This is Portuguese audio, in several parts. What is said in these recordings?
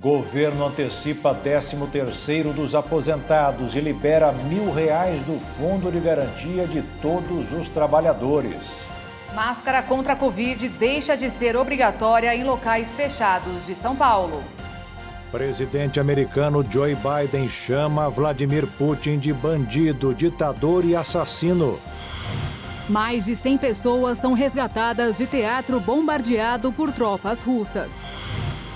Governo antecipa 13º dos aposentados e libera R$ 1.000 do Fundo de Garantia de todos os trabalhadores. Máscara contra a Covid deixa de ser obrigatória em locais fechados de São Paulo. Presidente americano Joe Biden chama Vladimir Putin de bandido, ditador e assassino. Mais de 100 pessoas são resgatadas de teatro bombardeado por tropas russas.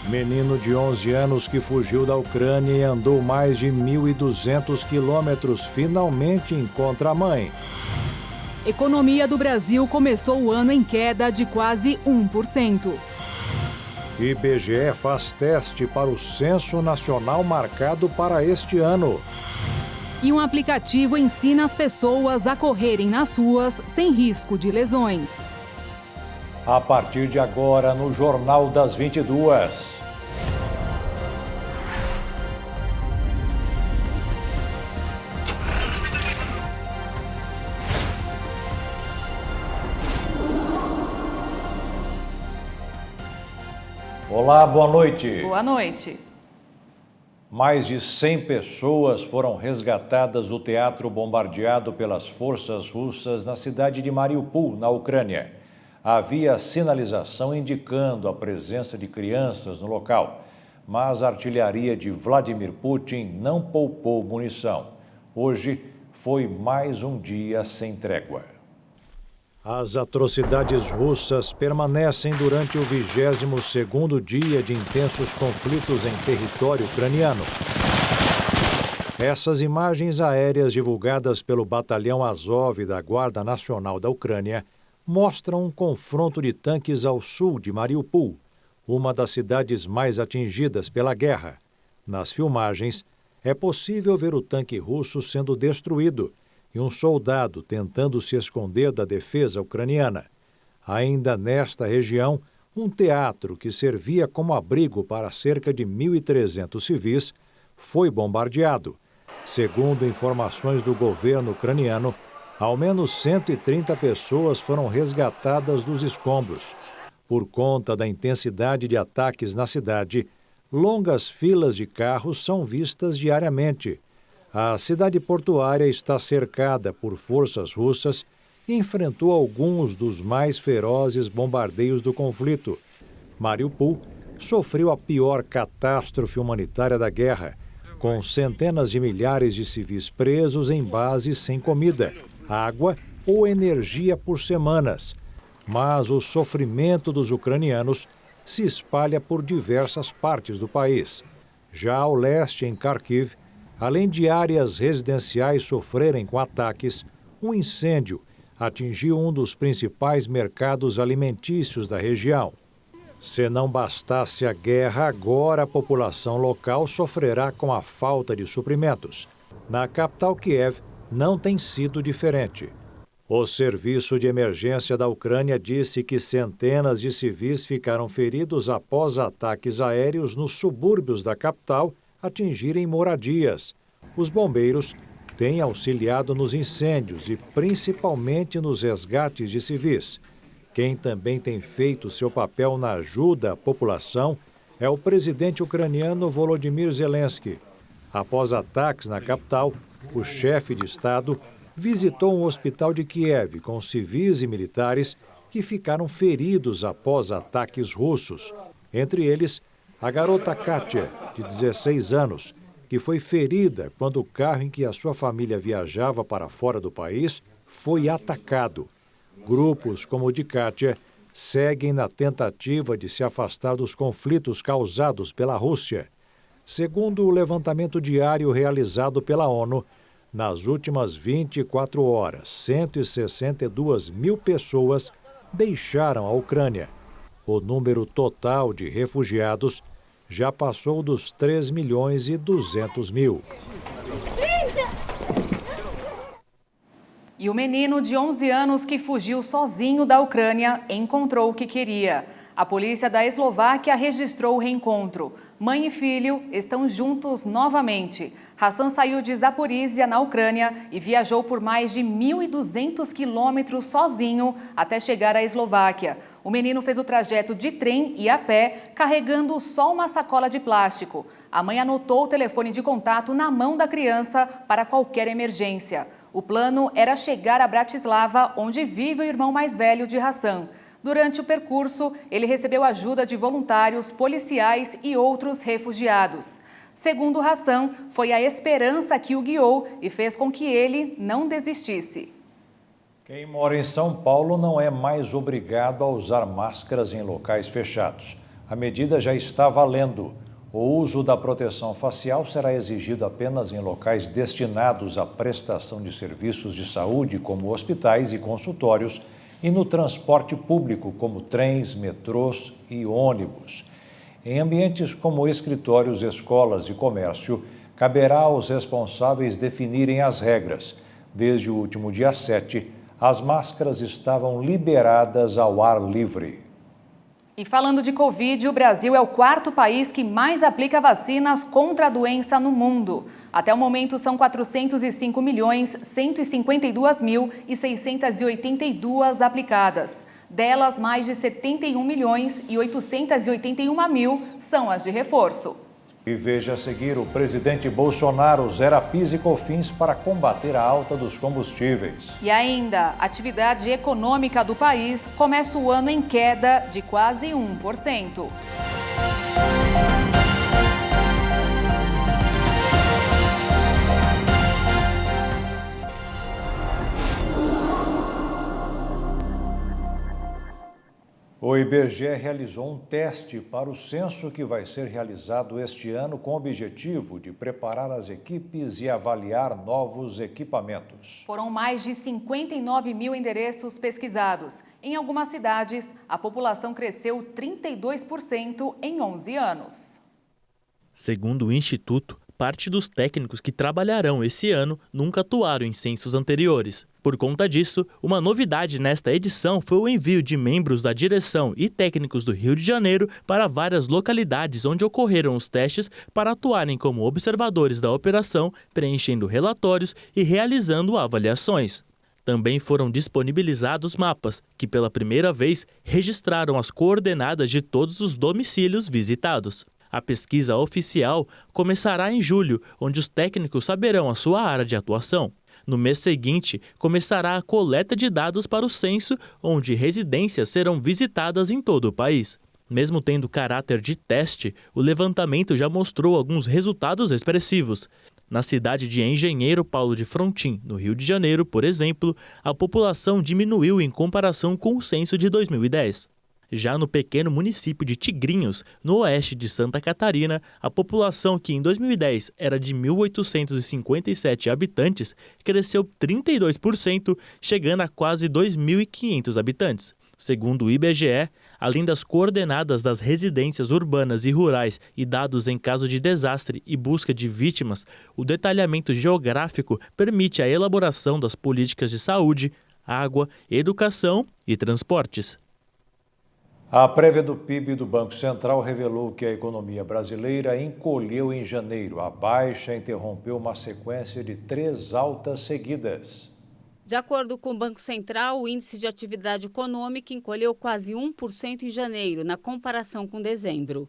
Menino de 11 anos que fugiu da Ucrânia e andou mais de 1.200 quilômetros finalmente encontra a mãe. Economia do Brasil começou o ano em queda de quase 1%. IBGE faz teste para o Censo Nacional marcado para este ano. E um aplicativo ensina as pessoas a correrem nas ruas sem risco de lesões. A partir de agora, no Jornal das 22. Olá, boa noite. Boa noite. Mais de 100 pessoas foram resgatadas do teatro bombardeado pelas forças russas na cidade de Mariupol, na Ucrânia. Havia sinalização indicando a presença de crianças no local, mas a artilharia de Vladimir Putin não poupou munição. Hoje foi mais um dia sem trégua. As atrocidades russas permanecem durante o 22º dia de intensos conflitos em território ucraniano. Essas imagens aéreas divulgadas pelo Batalhão Azov da Guarda Nacional da Ucrânia mostram um confronto de tanques ao sul de Mariupol, uma das cidades mais atingidas pela guerra. Nas filmagens, é possível ver o tanque russo sendo destruído e um soldado tentando se esconder da defesa ucraniana. Ainda nesta região, um teatro que servia como abrigo para cerca de 1.300 civis foi bombardeado. Segundo informações do governo ucraniano, ao menos 130 pessoas foram resgatadas dos escombros. Por conta da intensidade de ataques na cidade, longas filas de carros são vistas diariamente. A cidade portuária está cercada por forças russas e enfrentou alguns dos mais ferozes bombardeios do conflito. Mariupol sofreu a pior catástrofe humanitária da guerra, com centenas de milhares de civis presos em bases sem comida, água ou energia por semanas. Mas o sofrimento dos ucranianos se espalha por diversas partes do país. Já ao leste, em Kharkiv, além de áreas residenciais sofrerem com ataques, um incêndio atingiu um dos principais mercados alimentícios da região. Se não bastasse a guerra, agora a população local sofrerá com a falta de suprimentos. Na capital Kiev, não tem sido diferente. O Serviço de Emergência da Ucrânia disse que centenas de civis ficaram feridos após ataques aéreos nos subúrbios da capital atingirem moradias. Os bombeiros têm auxiliado nos incêndios e principalmente nos resgates de civis. Quem também tem feito seu papel na ajuda à população é o presidente ucraniano Volodymyr Zelensky. Após ataques na capital, o chefe de Estado visitou um hospital de Kiev com civis e militares que ficaram feridos após ataques russos. Entre eles, a garota Katia, de 16 anos, que foi ferida quando o carro em que a sua família viajava para fora do país foi atacado. Grupos como o de Katia seguem na tentativa de se afastar dos conflitos causados pela Rússia. Segundo o levantamento diário realizado pela ONU, nas últimas 24 horas, 162 mil pessoas deixaram a Ucrânia. O número total de refugiados já passou dos 3.200.000. E o menino de 11 anos que fugiu sozinho da Ucrânia encontrou o que queria. A polícia da Eslováquia registrou o reencontro. Mãe e filho estão juntos novamente. Hassan saiu de Zaporizhia, na Ucrânia, e viajou por mais de 1.200 quilômetros sozinho até chegar à Eslováquia. O menino fez o trajeto de trem e a pé, carregando só uma sacola de plástico. A mãe anotou o telefone de contato na mão da criança para qualquer emergência. O plano era chegar a Bratislava, onde vive o irmão mais velho de Hassan. Durante o percurso, ele recebeu ajuda de voluntários, policiais e outros refugiados. Segundo Hassan, foi a esperança que o guiou e fez com que ele não desistisse. Quem mora em São Paulo não é mais obrigado a usar máscaras em locais fechados. A medida já está valendo. O uso da proteção facial será exigido apenas em locais destinados à prestação de serviços de saúde, como hospitais e consultórios, e no transporte público, como trens, metrôs e ônibus. Em ambientes como escritórios, escolas e comércio, caberá aos responsáveis definirem as regras. Desde o último dia 7, as máscaras estavam liberadas ao ar livre. E falando de Covid, o Brasil é o quarto país que mais aplica vacinas contra a doença no mundo. Até o momento, são 405.152.682 aplicadas. Delas, mais de 71.881.000 são as de reforço. E veja a seguir, o presidente Bolsonaro zera PIS e COFINS para combater a alta dos combustíveis. E ainda, a atividade econômica do país começa o ano em queda de quase 1%. O IBGE realizou um teste para o censo que vai ser realizado este ano com o objetivo de preparar as equipes e avaliar novos equipamentos. Foram mais de 59 mil endereços pesquisados. Em algumas cidades, a população cresceu 32% em 11 anos. Segundo o Instituto, parte dos técnicos que trabalharão esse ano nunca atuaram em censos anteriores. Por conta disso, uma novidade nesta edição foi o envio de membros da direção e técnicos do Rio de Janeiro para várias localidades onde ocorreram os testes para atuarem como observadores da operação, preenchendo relatórios e realizando avaliações. Também foram disponibilizados mapas, que pela primeira vez registraram as coordenadas de todos os domicílios visitados. A pesquisa oficial começará em julho, onde os técnicos saberão a sua área de atuação. No mês seguinte, começará a coleta de dados para o censo, onde residências serão visitadas em todo o país. Mesmo tendo caráter de teste, o levantamento já mostrou alguns resultados expressivos. Na cidade de Engenheiro Paulo de Frontin, no Rio de Janeiro, por exemplo, a população diminuiu em comparação com o censo de 2010. Já no pequeno município de Tigrinhos, no oeste de Santa Catarina, a população, que em 2010 era de 1.857 habitantes, cresceu 32%, chegando a quase 2.500 habitantes. Segundo o IBGE, além das coordenadas das residências urbanas e rurais e dados em caso de desastre e busca de vítimas, o detalhamento geográfico permite a elaboração das políticas de saúde, água, educação e transportes. A prévia do PIB do Banco Central revelou que a economia brasileira encolheu em janeiro. A baixa interrompeu uma sequência de 3 altas seguidas. De acordo com o Banco Central, o índice de atividade econômica encolheu quase 1% em janeiro, na comparação com dezembro.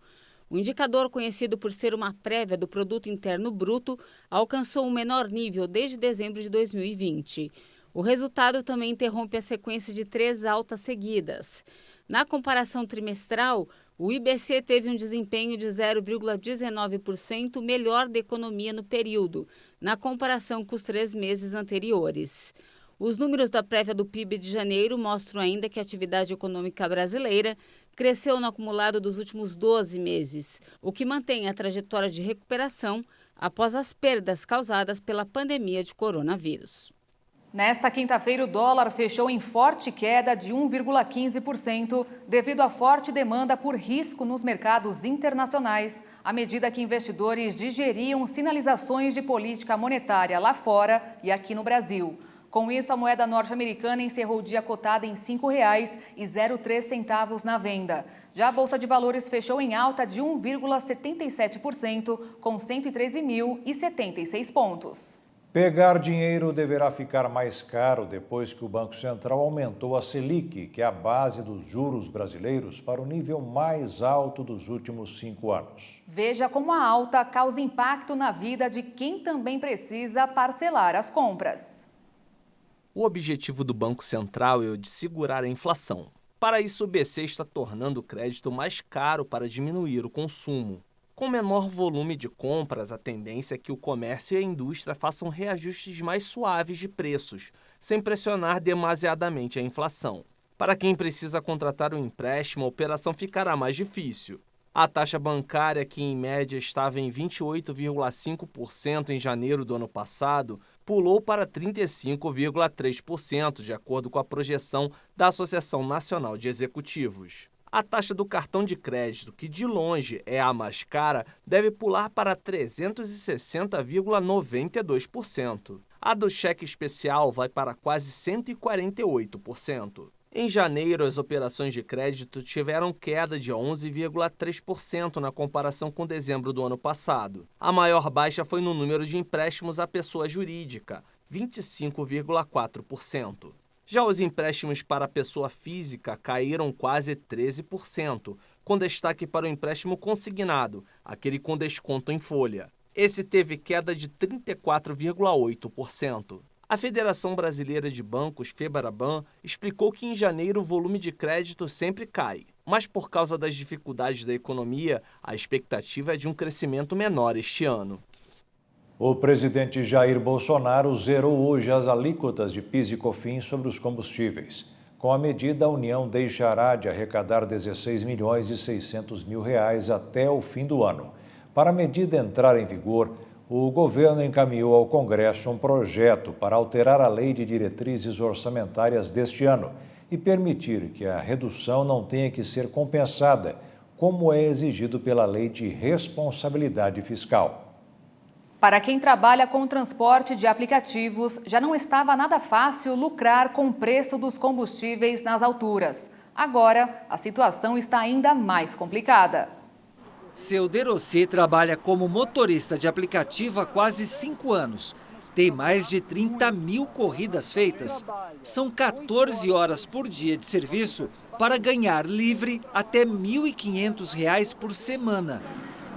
O indicador, conhecido por ser uma prévia do Produto Interno Bruto, alcançou o menor nível desde dezembro de 2020. O resultado também interrompe a sequência de 3 altas seguidas. Na comparação trimestral, o IBC teve um desempenho de 0,19% melhor da economia no período, na comparação com os 3 meses anteriores. Os números da prévia do PIB de janeiro mostram ainda que a atividade econômica brasileira cresceu no acumulado dos últimos 12 meses, o que mantém a trajetória de recuperação após as perdas causadas pela pandemia de coronavírus. Nesta quinta-feira, o dólar fechou em forte queda de 1,15% devido à forte demanda por risco nos mercados internacionais, à medida que investidores digeriam sinalizações de política monetária lá fora e aqui no Brasil. Com isso, a moeda norte-americana encerrou o dia cotada em R$ 5,03 na venda. Já a Bolsa de Valores fechou em alta de 1,77%, com 113.076 pontos. Pegar dinheiro deverá ficar mais caro depois que o Banco Central aumentou a Selic, que é a base dos juros brasileiros, para o nível mais alto dos últimos 5 anos. Veja como a alta causa impacto na vida de quem também precisa parcelar as compras. O objetivo do Banco Central é o de segurar a inflação. Para isso, o BC está tornando o crédito mais caro para diminuir o consumo. Com menor volume de compras, a tendência é que o comércio e a indústria façam reajustes mais suaves de preços, sem pressionar demasiadamente a inflação. Para quem precisa contratar um empréstimo, a operação ficará mais difícil. A taxa bancária, que em média estava em 28,5% em janeiro do ano passado, pulou para 35,3%, de acordo com a projeção da Associação Nacional de Executivos. A taxa do cartão de crédito, que de longe é a mais cara, deve pular para 360,92%. A do cheque especial vai para quase 148%. Em janeiro, as operações de crédito tiveram queda de 11,3% na comparação com dezembro do ano passado. A maior baixa foi no número de empréstimos à pessoa jurídica, 25,4%. Já os empréstimos para a pessoa física caíram quase 13%, com destaque para o empréstimo consignado, aquele com desconto em folha. Esse teve queda de 34,8%. A Federação Brasileira de Bancos, Febraban, explicou que em janeiro o volume de crédito sempre cai, mas por causa das dificuldades da economia, a expectativa é de um crescimento menor este ano. O presidente Jair Bolsonaro zerou hoje as alíquotas de PIS e COFINS sobre os combustíveis. Com a medida, a União deixará de arrecadar R$ 16.600.000 até o fim do ano. Para a medida entrar em vigor, o governo encaminhou ao Congresso um projeto para alterar a Lei de Diretrizes Orçamentárias deste ano e permitir que a redução não tenha que ser compensada, como é exigido pela Lei de Responsabilidade Fiscal. Para quem trabalha com transporte de aplicativos, já não estava nada fácil lucrar com o preço dos combustíveis nas alturas. Agora, a situação está ainda mais complicada. Seu Derossi trabalha como motorista de aplicativo há quase 5 anos. Tem mais de 30 mil corridas feitas. São 14 horas por dia de serviço para ganhar livre até R$ 1.500 por semana.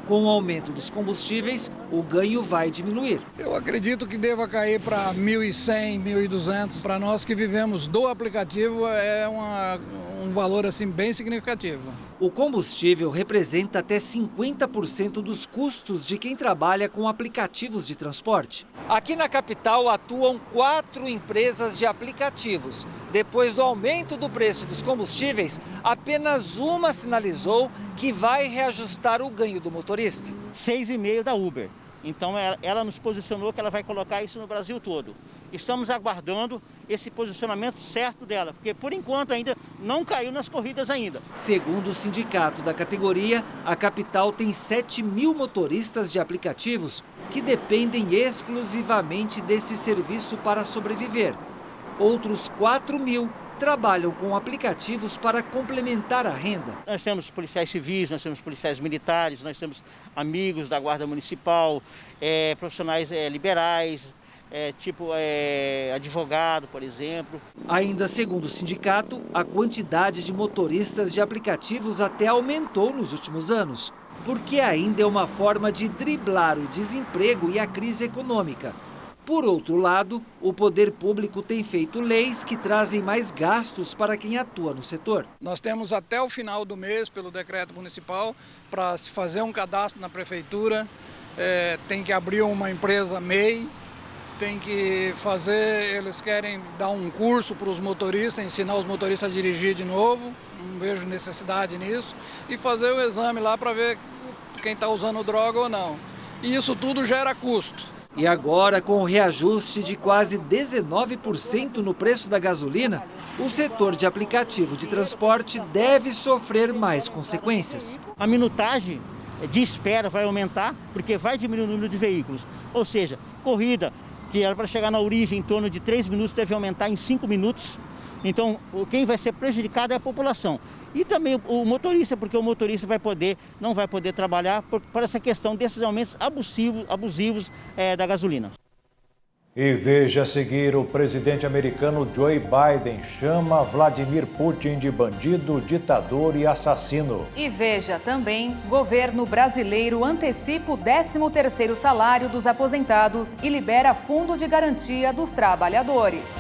Com o aumento dos combustíveis, o ganho vai diminuir. Eu acredito que deva cair para 1.100, 1.200. Para nós que vivemos do aplicativo, é um valor assim, bem significativo. O combustível representa até 50% dos custos de quem trabalha com aplicativos de transporte. Aqui na capital atuam 4 empresas de aplicativos. Depois do aumento do preço dos combustíveis, apenas uma sinalizou que vai reajustar o ganho do motorista. 6,5 da Uber. Então ela nos posicionou que ela vai colocar isso no Brasil todo. Estamos aguardando esse posicionamento certo dela, porque por enquanto ainda não caiu nas corridas ainda. Segundo o sindicato da categoria, a capital tem 7 mil motoristas de aplicativos que dependem exclusivamente desse serviço para sobreviver. Outros 4 mil trabalham com aplicativos para complementar a renda. Nós temos policiais civis, nós temos policiais militares, nós temos amigos da Guarda Municipal, profissionais liberais, advogado, por exemplo. Ainda segundo o sindicato, a quantidade de motoristas de aplicativos até aumentou nos últimos anos, porque ainda é uma forma de driblar o desemprego e a crise econômica. Por outro lado, o poder público tem feito leis que trazem mais gastos para quem atua no setor. Nós temos até o final do mês, pelo decreto municipal, para se fazer um cadastro na prefeitura, tem que abrir uma empresa MEI, tem que fazer, eles querem dar um curso para os motoristas, ensinar os motoristas a dirigir de novo, não vejo necessidade nisso, e fazer o exame lá para ver quem está usando droga ou não. E isso tudo gera custo. E agora, com o reajuste de quase 19% no preço da gasolina, o setor de aplicativo de transporte deve sofrer mais consequências. A minutagem de espera vai aumentar, porque vai diminuir o número de veículos. Ou seja, corrida, que era para chegar na origem em torno de 3 minutos, deve aumentar em 5 minutos. Então, quem vai ser prejudicado é a população. E também o motorista, porque o motorista não vai poder trabalhar por essa questão desses aumentos abusivos da gasolina. E veja a seguir, o presidente americano Joe Biden chama Vladimir Putin de bandido, ditador e assassino. E veja também, governo brasileiro antecipa o 13º salário dos aposentados e libera fundo de garantia dos trabalhadores.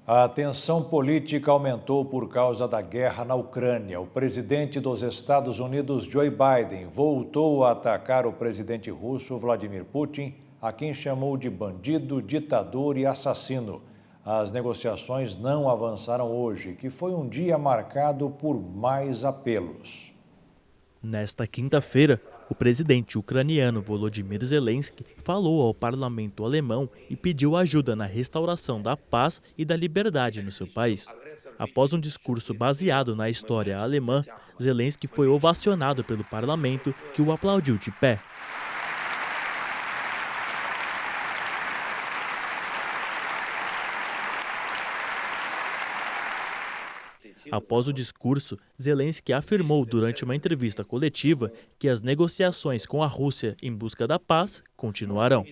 A tensão política aumentou por causa da guerra na Ucrânia. O presidente dos Estados Unidos, Joe Biden, voltou a atacar o presidente russo, Vladimir Putin, a quem chamou de bandido, ditador e assassino. As negociações não avançaram hoje, que foi um dia marcado por mais apelos. Nesta quinta-feira, o presidente ucraniano Volodymyr Zelensky falou ao parlamento alemão e pediu ajuda na restauração da paz e da liberdade no seu país. Após um discurso baseado na história alemã, Zelensky foi ovacionado pelo parlamento, que o aplaudiu de pé. Após o discurso, Zelensky afirmou durante uma entrevista coletiva que as negociações com a Rússia em busca da paz continuarão.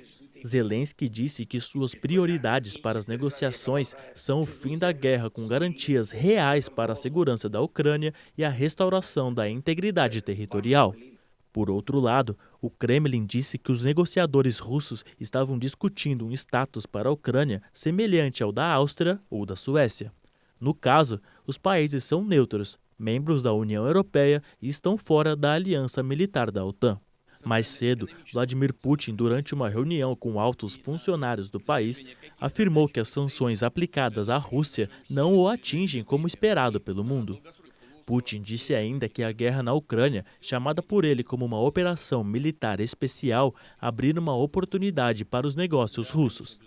Zelensky disse que suas prioridades para as negociações são o fim da guerra com garantias reais para a segurança da Ucrânia e a restauração da integridade territorial. Por outro lado, o Kremlin disse que os negociadores russos estavam discutindo um status para a Ucrânia semelhante ao da Áustria ou da Suécia. No caso, os países são neutros, membros da União Europeia e estão fora da aliança militar da OTAN. Mais cedo, Vladimir Putin, durante uma reunião com altos funcionários do país, afirmou que as sanções aplicadas à Rússia não o atingem como esperado pelo mundo. Putin disse ainda que a guerra na Ucrânia, chamada por ele como uma operação militar especial, abriu uma oportunidade para os negócios russos.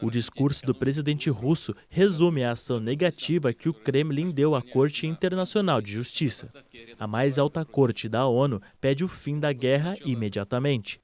O discurso do presidente russo resume a ação negativa que o Kremlin deu à Corte Internacional de Justiça. A mais alta corte da ONU pede o fim da guerra imediatamente.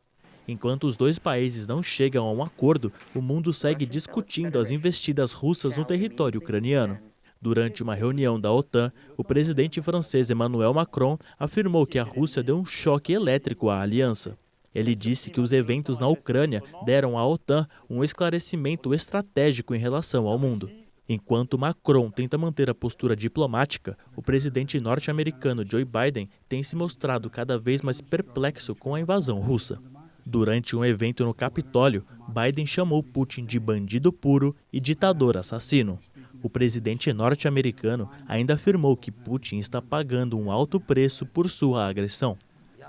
Enquanto os dois países não chegam a um acordo, o mundo segue discutindo as investidas russas no território ucraniano. Durante uma reunião da OTAN, o presidente francês Emmanuel Macron afirmou que a Rússia deu um choque elétrico à aliança. Ele disse que os eventos na Ucrânia deram à OTAN um esclarecimento estratégico em relação ao mundo. Enquanto Macron tenta manter a postura diplomática, o presidente norte-americano Joe Biden tem se mostrado cada vez mais perplexo com a invasão russa. Durante um evento no Capitólio, Biden chamou Putin de bandido puro e ditador assassino. O presidente norte-americano ainda afirmou que Putin está pagando um alto preço por sua agressão.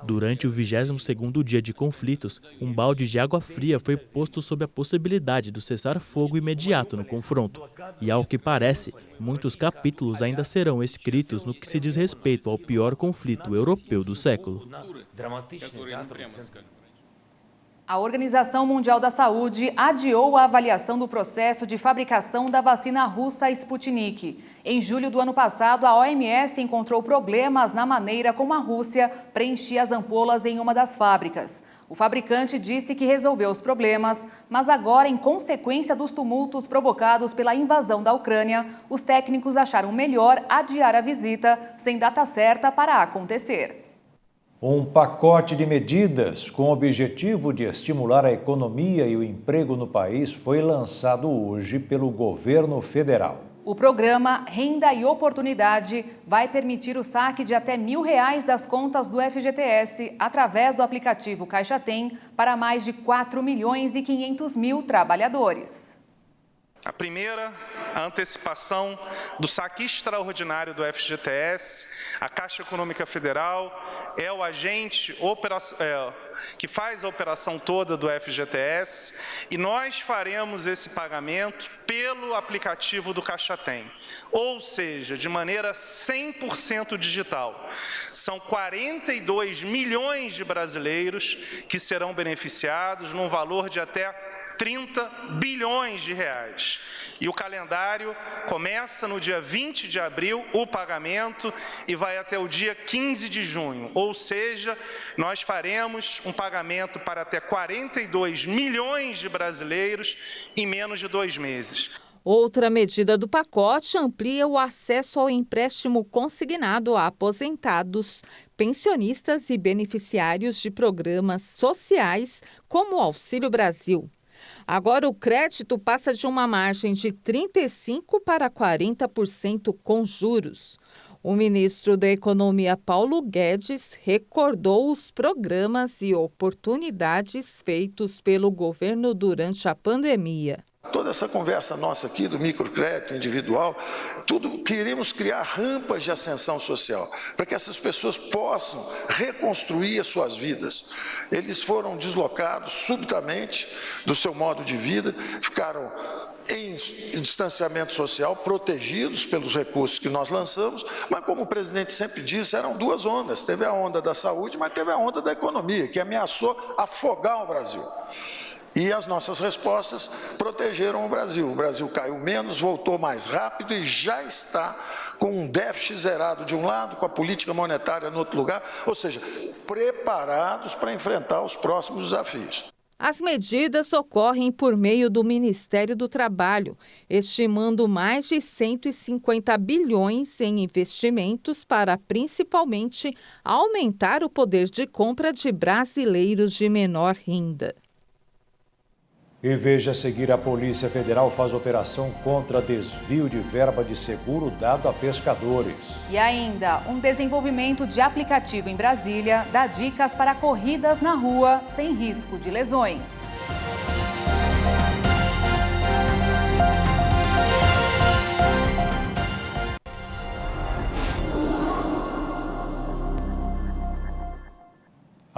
Durante o 22º dia de conflitos, um balde de água fria foi posto sob a possibilidade do cessar-fogo imediato no confronto. E, ao que parece, muitos capítulos ainda serão escritos no que se diz respeito ao pior conflito europeu do século. A Organização Mundial da Saúde adiou a avaliação do processo de fabricação da vacina russa Sputnik. Em julho do ano passado, a OMS encontrou problemas na maneira como a Rússia preenchia as ampolas em uma das fábricas. O fabricante disse que resolveu os problemas, mas agora, em consequência dos tumultos provocados pela invasão da Ucrânia, os técnicos acharam melhor adiar a visita, sem data certa para acontecer. Um pacote de medidas com o objetivo de estimular a economia e o emprego no país foi lançado hoje pelo governo federal. O programa Renda e Oportunidade vai permitir o saque de até R$1.000 das contas do FGTS através do aplicativo Caixa Tem para mais de 4.500.000 trabalhadores. A primeira, a antecipação do saque extraordinário do FGTS. A Caixa Econômica Federal é o agente que faz a operação toda do FGTS e nós faremos esse pagamento pelo aplicativo do Caixa Tem, ou seja, de maneira 100% digital. São 42 milhões de brasileiros que serão beneficiados num valor de até 30 bilhões de reais. E o calendário começa no dia 20 de abril, o pagamento, e vai até o dia 15 de junho. Ou seja, nós faremos um pagamento para até 42 milhões de brasileiros em menos de 2 meses. Outra medida do pacote amplia o acesso ao empréstimo consignado a aposentados, pensionistas e beneficiários de programas sociais, como o Auxílio Brasil. Agora, o crédito passa de uma margem de 35% para 40% com juros. O ministro da Economia, Paulo Guedes, recordou os programas e oportunidades feitos pelo governo durante a pandemia. Toda essa conversa nossa aqui do microcrédito individual, tudo queremos criar rampas de ascensão social, para que essas pessoas possam reconstruir as suas vidas. Eles foram deslocados subitamente do seu modo de vida, ficaram em distanciamento social, protegidos pelos recursos que nós lançamos, mas como o presidente sempre disse, eram duas ondas. Teve a onda da saúde, mas teve a onda da economia, que ameaçou afogar o Brasil. E as nossas respostas protegeram o Brasil. O Brasil caiu menos, voltou mais rápido e já está com um déficit zerado de um lado, com a política monetária no outro lugar, ou seja, preparados para enfrentar os próximos desafios. As medidas ocorrem por meio do Ministério do Trabalho, estimando mais de 150 bilhões em investimentos para, principalmente, aumentar o poder de compra de brasileiros de menor renda. E veja a seguir, a Polícia Federal faz operação contra desvio de verba de seguro dado a pescadores. E ainda, um desenvolvimento de aplicativo em Brasília dá dicas para corridas na rua sem risco de lesões.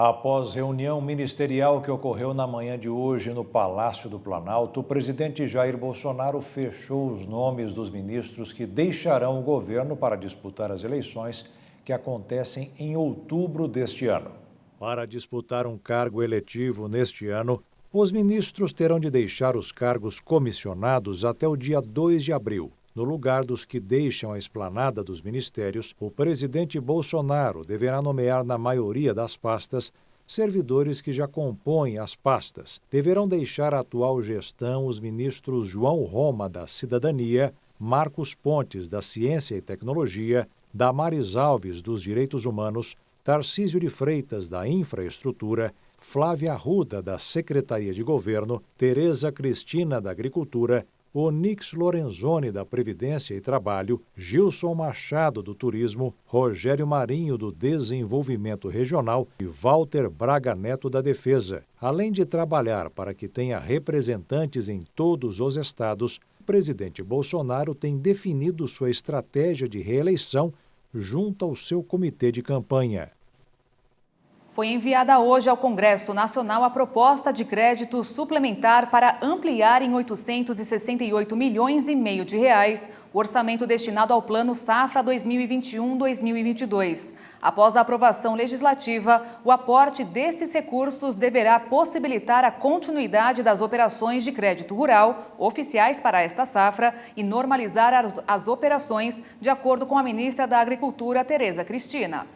Após reunião ministerial que ocorreu na manhã de hoje no Palácio do Planalto, o presidente Jair Bolsonaro fechou os nomes dos ministros que deixarão o governo para disputar as eleições que acontecem em outubro deste ano. Para disputar um cargo eletivo neste ano, os ministros terão de deixar os cargos comissionados até o dia 2 de abril. No lugar dos que deixam a esplanada dos ministérios, o presidente Bolsonaro deverá nomear na maioria das pastas servidores que já compõem as pastas. Deverão deixar a atual gestão os ministros João Roma, da Cidadania, Marcos Pontes, da Ciência e Tecnologia, Damares Alves, dos Direitos Humanos, Tarcísio de Freitas, da Infraestrutura, Flávia Arruda, da Secretaria de Governo, Tereza Cristina, da Agricultura, Onix Lorenzoni, da Previdência e Trabalho, Gilson Machado, do Turismo, Rogério Marinho, do Desenvolvimento Regional e Walter Braga Neto, da Defesa. Além de trabalhar para que tenha representantes em todos os estados, o presidente Bolsonaro tem definido sua estratégia de reeleição junto ao seu comitê de campanha. Foi enviada hoje ao Congresso Nacional a proposta de crédito suplementar para ampliar em 868 milhões e meio de reais o orçamento destinado ao Plano Safra 2021-2022. Após a aprovação legislativa, o aporte desses recursos deverá possibilitar a continuidade das operações de crédito rural oficiais para esta safra e normalizar as operações, de acordo com a ministra da Agricultura, Tereza Cristina.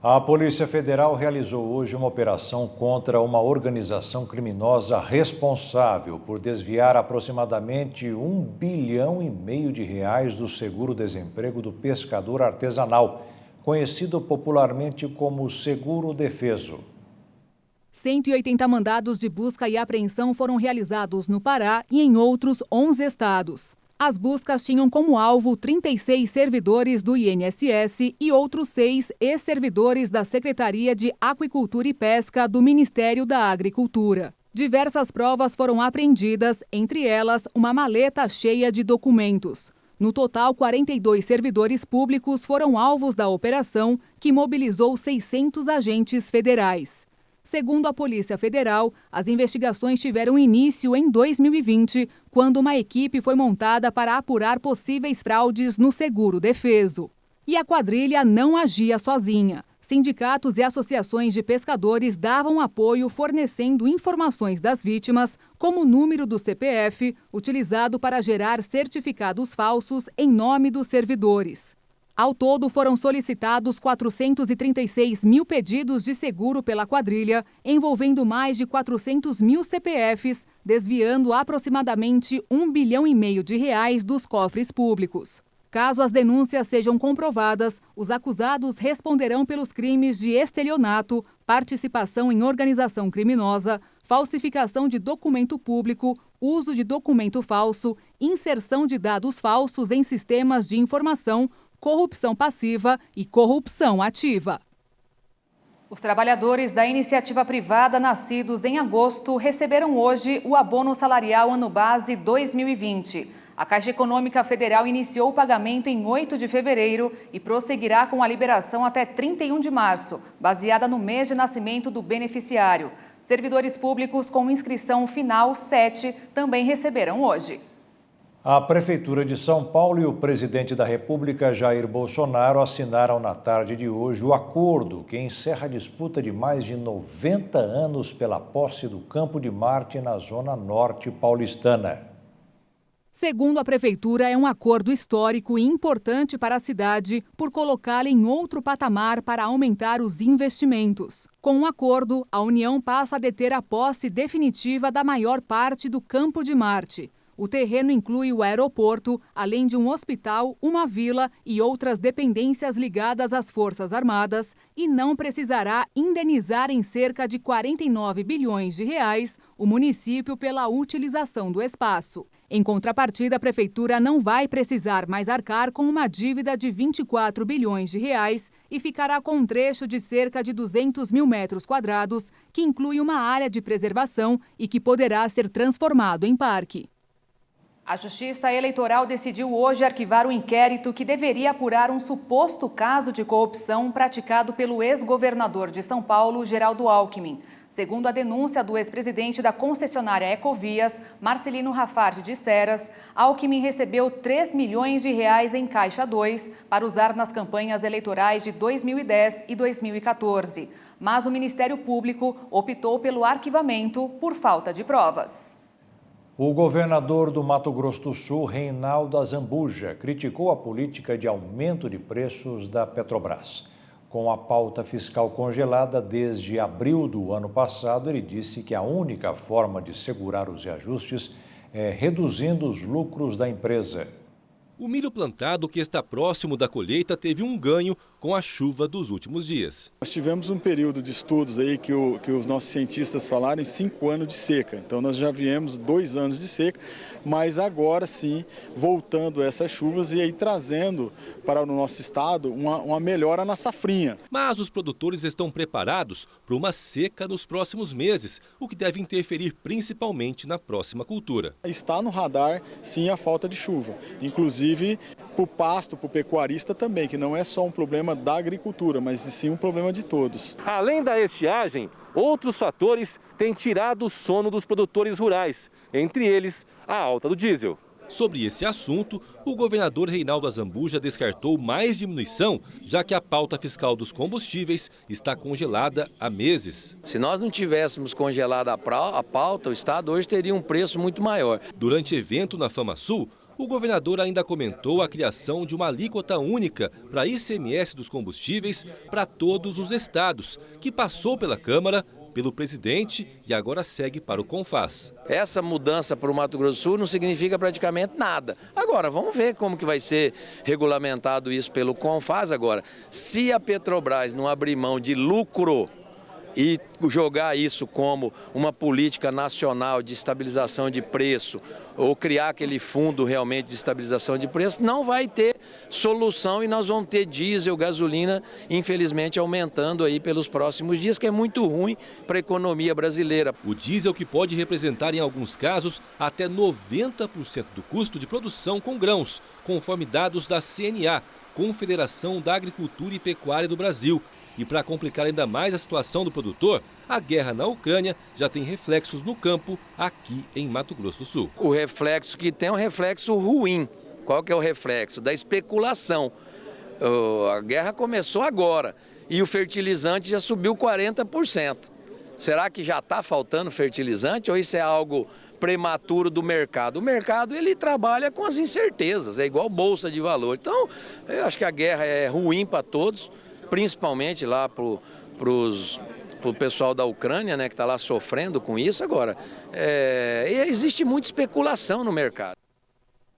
A Polícia Federal realizou hoje uma operação contra uma organização criminosa responsável por desviar aproximadamente R$1,5 bilhão de reais do seguro-desemprego do pescador artesanal, conhecido popularmente como Seguro Defeso. 180 mandados de busca e apreensão foram realizados no Pará e em outros 11 estados. As buscas tinham como alvo 36 servidores do INSS e outros 6 ex-servidores da Secretaria de Aquicultura e Pesca do Ministério da Agricultura. Diversas provas foram apreendidas, entre elas uma maleta cheia de documentos. No total, 42 servidores públicos foram alvos da operação, que mobilizou 600 agentes federais. Segundo a Polícia Federal, as investigações tiveram início em 2020, quando uma equipe foi montada para apurar possíveis fraudes no Seguro Defeso. E a quadrilha não agia sozinha. Sindicatos e associações de pescadores davam apoio fornecendo informações das vítimas, como o número do CPF, utilizado para gerar certificados falsos em nome dos servidores. Ao todo, foram solicitados 436 mil pedidos de seguro pela quadrilha, envolvendo mais de 400 mil CPFs, desviando aproximadamente R$1,5 bilhão de reais dos cofres públicos. Caso as denúncias sejam comprovadas, os acusados responderão pelos crimes de estelionato, participação em organização criminosa, falsificação de documento público, uso de documento falso, inserção de dados falsos em sistemas de informação, corrupção passiva e corrupção ativa. Os trabalhadores da iniciativa privada nascidos em agosto receberam hoje o abono salarial ano base 2020. A Caixa Econômica Federal iniciou o pagamento em 8 de fevereiro e prosseguirá com a liberação até 31 de março, baseada no mês de nascimento do beneficiário. Servidores públicos com inscrição final 7 também receberão hoje. A Prefeitura de São Paulo e o presidente da República, Jair Bolsonaro, assinaram na tarde de hoje o acordo que encerra a disputa de mais de 90 anos pela posse do Campo de Marte na zona norte paulistana. Segundo a Prefeitura, é um acordo histórico e importante para a cidade por colocá-la em outro patamar para aumentar os investimentos. Com o acordo, a União passa a deter a posse definitiva da maior parte do Campo de Marte. O terreno inclui o aeroporto, além de um hospital, uma vila e outras dependências ligadas às Forças Armadas, e não precisará indenizar em cerca de 49 bilhões de reais o município pela utilização do espaço. Em contrapartida, a Prefeitura não vai precisar mais arcar com uma dívida de 24 bilhões de reais e ficará com um trecho de cerca de 200 mil metros quadrados, que inclui uma área de preservação e que poderá ser transformado em parque. A Justiça Eleitoral decidiu hoje arquivar o inquérito que deveria apurar um suposto caso de corrupção praticado pelo ex-governador de São Paulo, Geraldo Alckmin. Segundo a denúncia do ex-presidente da concessionária Ecovias, Marcelino Raffardi de Ceras, Alckmin recebeu 3 milhões de reais em Caixa 2 para usar nas campanhas eleitorais de 2010 e 2014. Mas o Ministério Público optou pelo arquivamento por falta de provas. O governador do Mato Grosso do Sul, Reinaldo Azambuja, criticou a política de aumento de preços da Petrobras. Com a pauta fiscal congelada desde abril do ano passado, ele disse que a única forma de segurar os reajustes é reduzindo os lucros da empresa. O milho plantado, que está próximo da colheita, teve um ganho com a chuva dos últimos dias. Nós tivemos um período de estudos aí que os nossos cientistas falaram em 5 anos de seca. Então nós já viemos 2 anos de seca, mas agora sim, voltando essas chuvas e aí trazendo para o nosso estado uma melhora na safrinha. Mas os produtores estão preparados para uma seca nos próximos meses, o que deve interferir principalmente na próxima cultura. Está no radar sim a falta de chuva, inclusive para o pasto, para o pecuarista também, que não é só um problema da agricultura, mas sim um problema de todos. Além da estiagem, outros fatores têm tirado o sono dos produtores rurais, entre eles a alta do diesel. Sobre esse assunto, o governador Reinaldo Azambuja descartou mais diminuição, já que a pauta fiscal dos combustíveis está congelada há meses. Se nós não tivéssemos congelado a pauta, o Estado hoje teria um preço muito maior. Durante evento na FamaSul, o governador ainda comentou a criação de uma alíquota única para ICMS dos combustíveis para todos os estados, que passou pela Câmara, pelo presidente e agora segue para o CONFAZ. Essa mudança para o Mato Grosso do Sul não significa praticamente nada. Agora, vamos ver como que vai ser regulamentado isso pelo CONFAZ agora. Se a Petrobras não abrir mão de lucro e jogar isso como uma política nacional de estabilização de preço ou criar aquele fundo realmente de estabilização de preço, não vai ter solução e nós vamos ter diesel, gasolina, infelizmente aumentando aí pelos próximos dias, que é muito ruim para a economia brasileira. O diesel, que pode representar em alguns casos até 90% do custo de produção com grãos, conforme dados da CNA, Confederação da Agricultura e Pecuária do Brasil. E para complicar ainda mais a situação do produtor, a guerra na Ucrânia já tem reflexos no campo aqui em Mato Grosso do Sul. O reflexo que tem é um reflexo ruim. Qual que é o reflexo? Da especulação. A guerra começou agora e o fertilizante já subiu 40%. Será que já está faltando fertilizante ou isso é algo prematuro do mercado. O mercado ele trabalha com as incertezas, é igual bolsa de valor. Então, eu acho que a guerra é ruim para todos, principalmente lá para o pessoal da Ucrânia, né, que está lá sofrendo com isso agora. Existe muita especulação no mercado.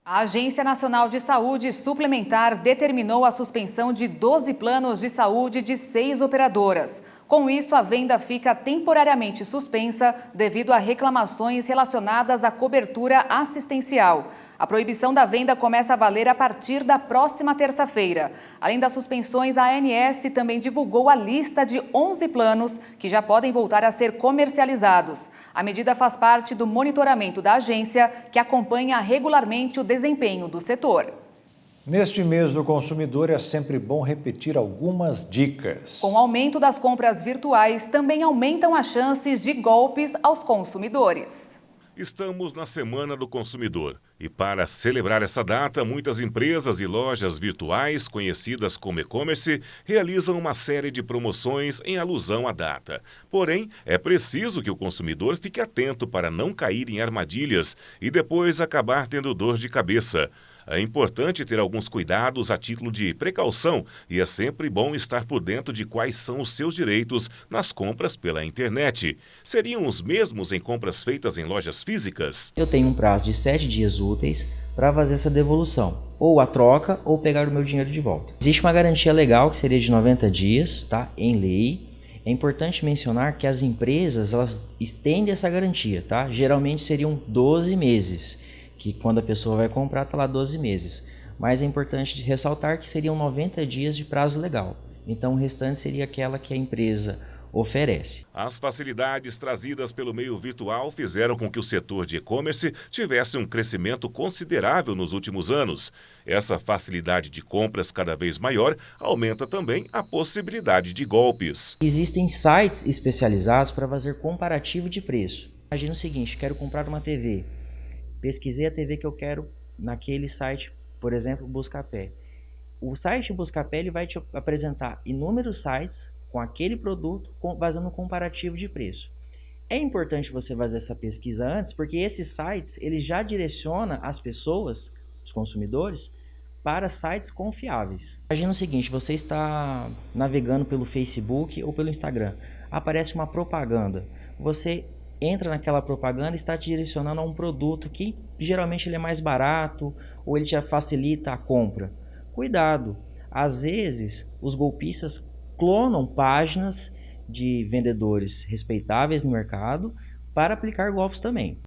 A Agência Nacional de Saúde Suplementar determinou a suspensão de 12 planos de saúde de 6 operadoras. Com isso, a venda fica temporariamente suspensa devido a reclamações relacionadas à cobertura assistencial. A proibição da venda começa a valer a partir da próxima terça-feira. Além das suspensões, a ANS também divulgou a lista de 11 planos que já podem voltar a ser comercializados. A medida faz parte do monitoramento da agência, que acompanha regularmente o desempenho do setor. Neste mês do consumidor é sempre bom repetir algumas dicas. Com o aumento das compras virtuais, também aumentam as chances de golpes aos consumidores. Estamos na Semana do Consumidor e para celebrar essa data, muitas empresas e lojas virtuais, conhecidas como e-commerce, realizam uma série de promoções em alusão à data. Porém, é preciso que o consumidor fique atento para não cair em armadilhas e depois acabar tendo dor de cabeça. É importante ter alguns cuidados a título de precaução e é sempre bom estar por dentro de quais são os seus direitos nas compras pela internet. Seriam os mesmos em compras feitas em lojas físicas? Eu tenho um prazo de 7 dias úteis para fazer essa devolução, ou a troca ou pegar o meu dinheiro de volta. Existe uma garantia legal que seria de 90 dias, tá? Em lei. É importante mencionar que as empresas elas estendem essa garantia, tá? Geralmente seriam 12 meses. Que quando a pessoa vai comprar está lá 12 meses. Mas é importante ressaltar que seriam 90 dias de prazo legal. Então o restante seria aquela que a empresa oferece. As facilidades trazidas pelo meio virtual fizeram com que o setor de e-commerce tivesse um crescimento considerável nos últimos anos. Essa facilidade de compras cada vez maior aumenta também a possibilidade de golpes. Existem sites especializados para fazer comparativo de preço. Imagina o seguinte, quero comprar uma TV. Pesquisei a TV que eu quero naquele site, por exemplo, Buscapé. O site Buscapé ele vai te apresentar inúmeros sites com aquele produto, fazendo um comparativo de preço. É importante você fazer essa pesquisa antes, porque esses sites eles já direcionam as pessoas, os consumidores, para sites confiáveis. Imagina o seguinte, você está navegando pelo Facebook ou pelo Instagram, aparece uma propaganda, você entra naquela propaganda e está te direcionando a um produto que geralmente ele é mais barato ou ele já facilita a compra. Cuidado, às vezes os golpistas clonam páginas de vendedores respeitáveis no mercado para aplicar golpes também.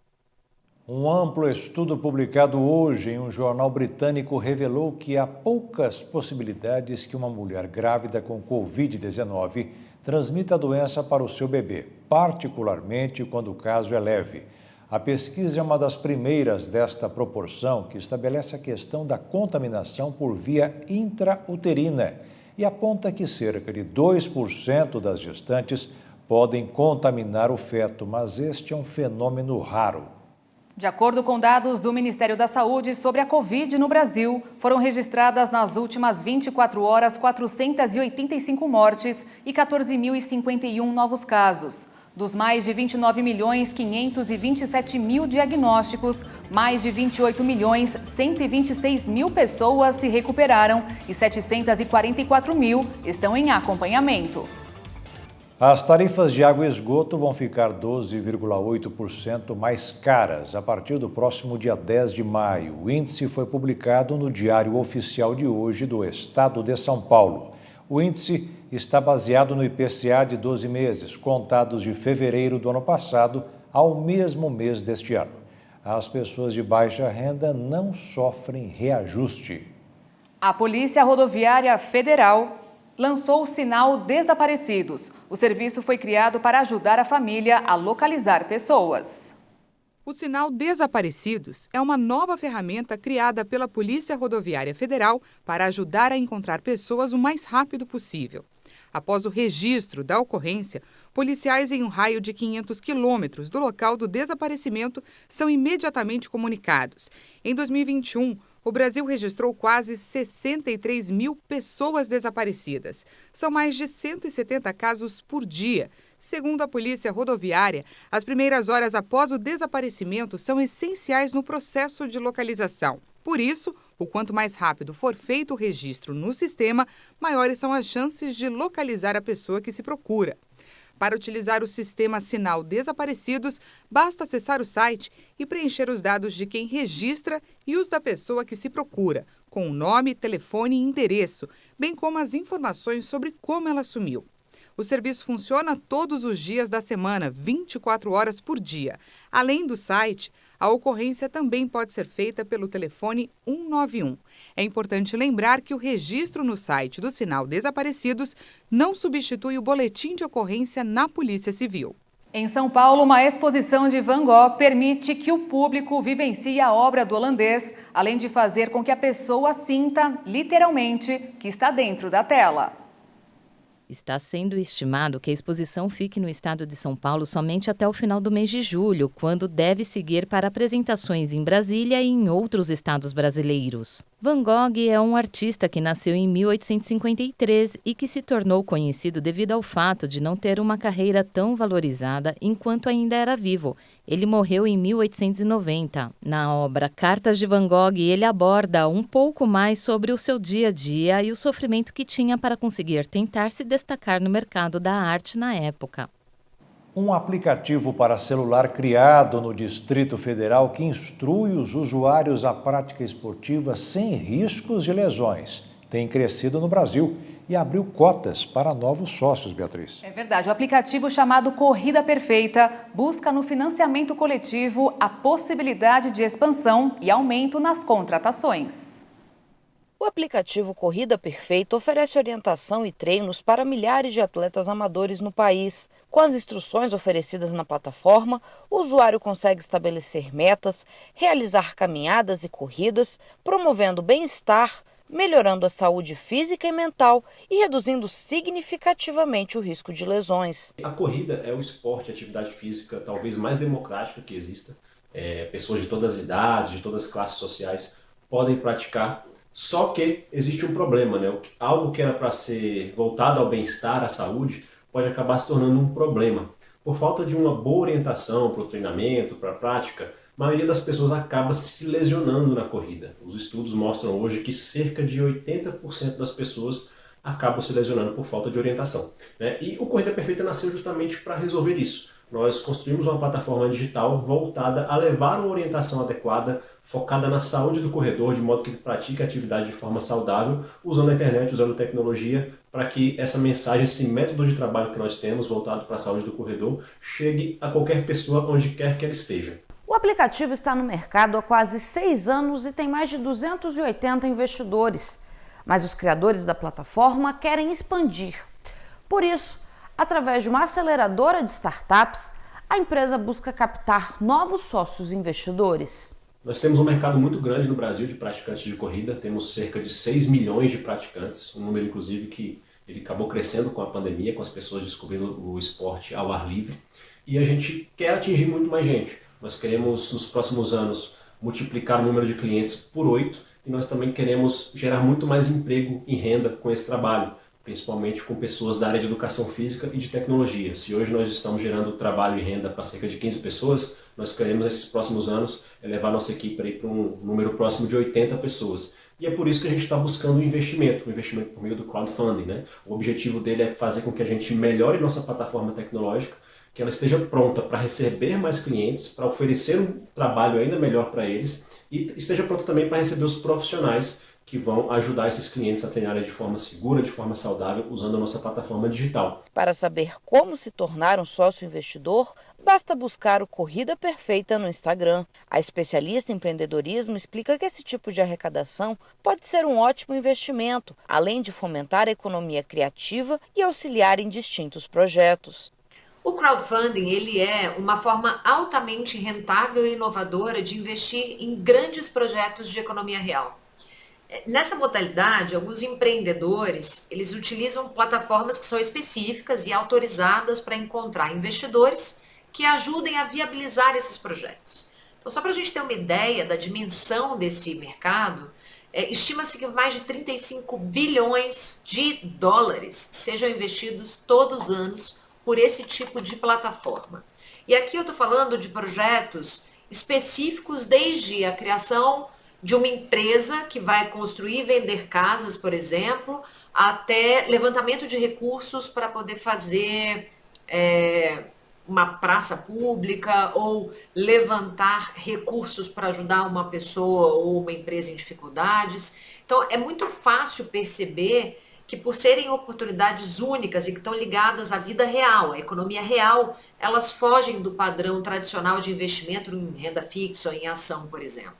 Um amplo estudo publicado hoje em um jornal britânico revelou que há poucas possibilidades que uma mulher grávida com Covid-19 transmita a doença para o seu bebê, particularmente quando o caso é leve. A pesquisa é uma das primeiras desta proporção que estabelece a questão da contaminação por via intrauterina e aponta que cerca de 2% das gestantes podem contaminar o feto, mas este é um fenômeno raro. De acordo com dados do Ministério da Saúde sobre a Covid no Brasil, foram registradas nas últimas 24 horas 485 mortes e 14.051 novos casos. Dos mais de 29.527.000 diagnósticos, mais de 28.126.000 pessoas se recuperaram e 744.000 estão em acompanhamento. As tarifas de água e esgoto vão ficar 12,8% mais caras a partir do próximo dia 10 de maio. O índice foi publicado no Diário Oficial de hoje do Estado de São Paulo. O índice está baseado no IPCA de 12 meses, contados de fevereiro do ano passado ao mesmo mês deste ano. As pessoas de baixa renda não sofrem reajuste. A Polícia Rodoviária Federal lançou o sinal Desaparecidos. O serviço foi criado para ajudar a família a localizar pessoas. O sinal Desaparecidos é uma nova ferramenta criada pela Polícia Rodoviária Federal para ajudar a encontrar pessoas o mais rápido possível. Após o registro da ocorrência, policiais em um raio de 500 quilômetros do local do desaparecimento são imediatamente comunicados. Em 2021, o Brasil registrou quase 63.000 pessoas desaparecidas. São mais de 170 casos por dia, Segundo a Polícia Rodoviária, as primeiras horas após o desaparecimento são essenciais no processo de localização. Por isso, o quanto mais rápido for feito o registro no sistema, maiores são as chances de localizar a pessoa que se procura. Para utilizar o sistema Sinal Desaparecidos, basta acessar o site e preencher os dados de quem registra e os da pessoa que se procura, com o nome, telefone e endereço, bem como as informações sobre como ela sumiu. O serviço funciona todos os dias da semana, 24 horas por dia. Além do site, a ocorrência também pode ser feita pelo telefone 191. É importante lembrar que o registro no site do Sinal Desaparecidos não substitui o boletim de ocorrência na Polícia Civil. Em São Paulo, uma exposição de Van Gogh permite que o público vivencie a obra do holandês, além de fazer com que a pessoa sinta, literalmente, que está dentro da tela. Está sendo estimado que a exposição fique no estado de São Paulo somente até o final do mês de julho, quando deve seguir para apresentações em Brasília e em outros estados brasileiros. Van Gogh é um artista que nasceu em 1853 e que se tornou conhecido devido ao fato de não ter uma carreira tão valorizada enquanto ainda era vivo. Ele morreu em 1890. Na obra Cartas de Van Gogh, ele aborda um pouco mais sobre o seu dia a dia e o sofrimento que tinha para conseguir tentar se destacar no mercado da arte na época. Um aplicativo para celular criado no Distrito Federal que instrui os usuários à prática esportiva sem riscos de lesões tem crescido no Brasil e abriu cotas para novos sócios, Beatriz. É verdade, o aplicativo chamado Corrida Perfeita busca no financiamento coletivo a possibilidade de expansão e aumento nas contratações. O aplicativo Corrida Perfeita oferece orientação e treinos para milhares de atletas amadores no país. Com as instruções oferecidas na plataforma, o usuário consegue estabelecer metas, realizar caminhadas e corridas, promovendo bem-estar, melhorando a saúde física e mental e reduzindo significativamente o risco de lesões. A corrida é o esporte, a atividade física talvez mais democrática que exista. Pessoas de todas as idades, de todas as classes sociais podem praticar. Só que existe um problema, né? Algo que era para ser voltado ao bem-estar, à saúde, pode acabar se tornando um problema. Por falta de uma boa orientação para o treinamento, para a prática, a maioria das pessoas acaba se lesionando na corrida. Os estudos mostram hoje que cerca de 80% das pessoas acabam se lesionando por falta de orientação, né? E o Corrida Perfeita nasceu justamente para resolver isso. Nós construímos uma plataforma digital voltada a levar uma orientação adequada, focada na saúde do corredor, de modo que ele pratique a atividade de forma saudável, usando a internet, usando tecnologia, para que essa mensagem, esse método de trabalho que nós temos, voltado para a saúde do corredor, chegue a qualquer pessoa onde quer que ela esteja. O aplicativo está no mercado há quase 6 anos e tem mais de 280 investidores. Mas os criadores da plataforma querem expandir. Por isso, através de uma aceleradora de startups, a empresa busca captar novos sócios investidores. Nós temos um mercado muito grande no Brasil de praticantes de corrida, temos cerca de 6 milhões de praticantes, um número inclusive que ele acabou crescendo com a pandemia, com as pessoas descobrindo o esporte ao ar livre, e a gente quer atingir muito mais gente. Nós queremos, nos próximos anos, multiplicar o número de clientes por 8 e nós também queremos gerar muito mais emprego e renda com esse trabalho, principalmente com pessoas da área de educação física e de tecnologia. Se hoje nós estamos gerando trabalho e renda para cerca de 15 pessoas, nós queremos, nesses próximos anos, levar nossa equipe para um número próximo de 80 pessoas. E é por isso que a gente está buscando um investimento por meio do crowdfunding, né? O objetivo dele é fazer com que a gente melhore nossa plataforma tecnológica, que ela esteja pronta para receber mais clientes, para oferecer um trabalho ainda melhor para eles e esteja pronta também para receber os profissionais que vão ajudar esses clientes a treinarem de forma segura, de forma saudável, usando a nossa plataforma digital. Para saber como se tornar um sócio investidor, basta buscar o Corrida Perfeita no Instagram. A especialista em empreendedorismo explica que esse tipo de arrecadação pode ser um ótimo investimento, além de fomentar a economia criativa e auxiliar em distintos projetos. O crowdfunding ele é uma forma altamente rentável e inovadora de investir em grandes projetos de economia real. Nessa modalidade, alguns empreendedores, eles utilizam plataformas que são específicas e autorizadas para encontrar investidores que ajudem a viabilizar esses projetos. Então, só para a gente ter uma ideia da dimensão desse mercado, estima-se que mais de 35 bilhões de dólares sejam investidos todos os anos por esse tipo de plataforma. E aqui eu estou falando de projetos específicos, desde a criação de uma empresa que vai construir e vender casas, por exemplo, até levantamento de recursos para poder fazer uma praça pública ou levantar recursos para ajudar uma pessoa ou uma empresa em dificuldades. Então, é muito fácil perceber que, por serem oportunidades únicas e que estão ligadas à vida real, à economia real, elas fogem do padrão tradicional de investimento em renda fixa ou em ação, por exemplo.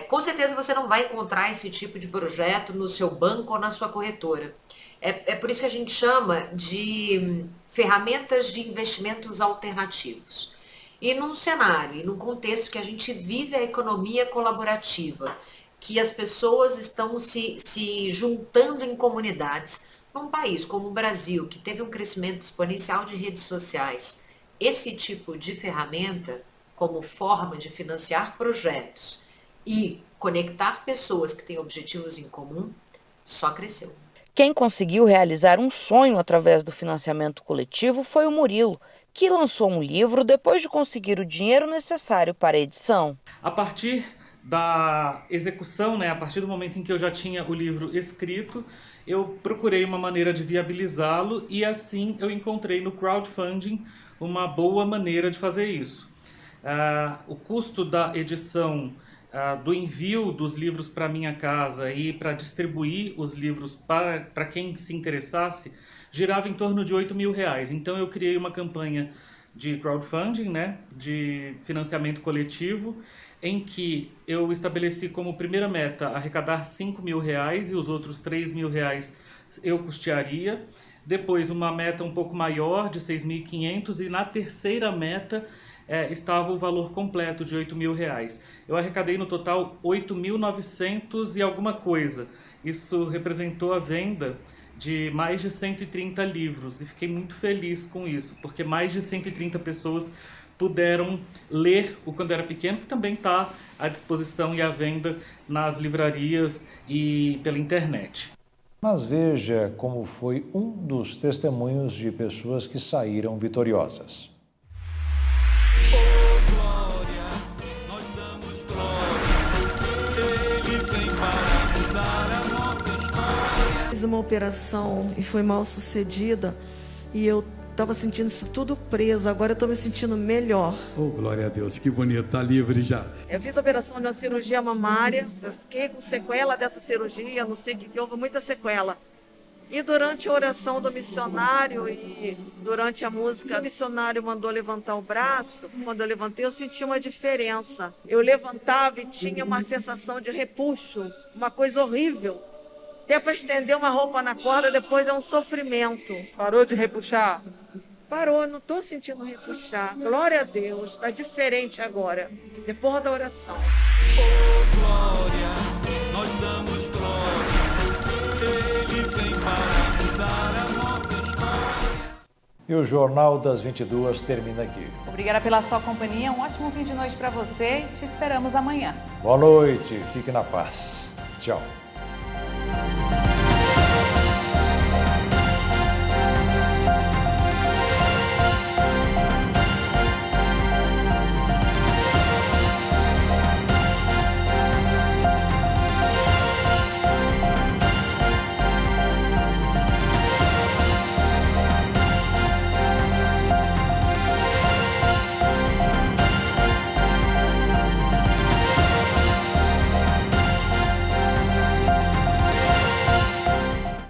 Com certeza você não vai encontrar esse tipo de projeto no seu banco ou na sua corretora. É por isso que a gente chama de ferramentas de investimentos alternativos. E num cenário, e num contexto que a gente vive a economia colaborativa, que as pessoas estão se juntando em comunidades, num país como o Brasil, que teve um crescimento exponencial de redes sociais, esse tipo de ferramenta, como forma de financiar projetos e conectar pessoas que têm objetivos em comum, só cresceu. Quem conseguiu realizar um sonho através do financiamento coletivo foi o Murilo, que lançou um livro depois de conseguir o dinheiro necessário para a edição. A partir da execução, a partir do momento em que eu já tinha o livro escrito, eu procurei uma maneira de viabilizá-lo e assim eu encontrei no crowdfunding uma boa maneira de fazer isso. O custo da edição, do envio dos livros para minha casa e para distribuir os livros para quem se interessasse, girava em torno de R$8.000. Então eu criei uma campanha de crowdfunding, de financiamento coletivo, em que eu estabeleci como primeira meta arrecadar R$5.000 e os outros R$3.000 eu custearia. Depois uma meta um pouco maior de R$6.500 e na terceira meta estava o valor completo de R$8.000. Eu arrecadei no total R$8.900 e alguma coisa. Isso representou a venda de mais de 130 livros e fiquei muito feliz com isso, porque mais de 130 pessoas puderam ler o Quando Era Pequeno, que também está à disposição e à venda nas livrarias e pela internet. Mas veja como foi um dos testemunhos de pessoas que saíram vitoriosas. Fiz uma operação e foi mal sucedida e eu estava sentindo isso tudo preso, agora eu estou me sentindo melhor. Oh, glória a Deus, que bonito, tá livre já. Eu fiz a operação de uma cirurgia mamária, eu fiquei com sequela dessa cirurgia, não sei o que houve, muita sequela. E durante a oração do missionário e durante a música, o missionário mandou levantar o braço. Quando eu levantei, eu senti uma diferença. Eu levantava e tinha uma sensação de repuxo, uma coisa horrível. Até para estender uma roupa na corda, depois é um sofrimento. Parou de repuxar? Parou, não estou sentindo repuxar. Glória a Deus, está diferente agora, depois da oração. Oh, glória, nós damos glória. Ele vem para mudar a nossa história. E o Jornal das 22 termina aqui. Obrigada pela sua companhia, um ótimo fim de noite para você e te esperamos amanhã. Boa noite, fique na paz. Tchau.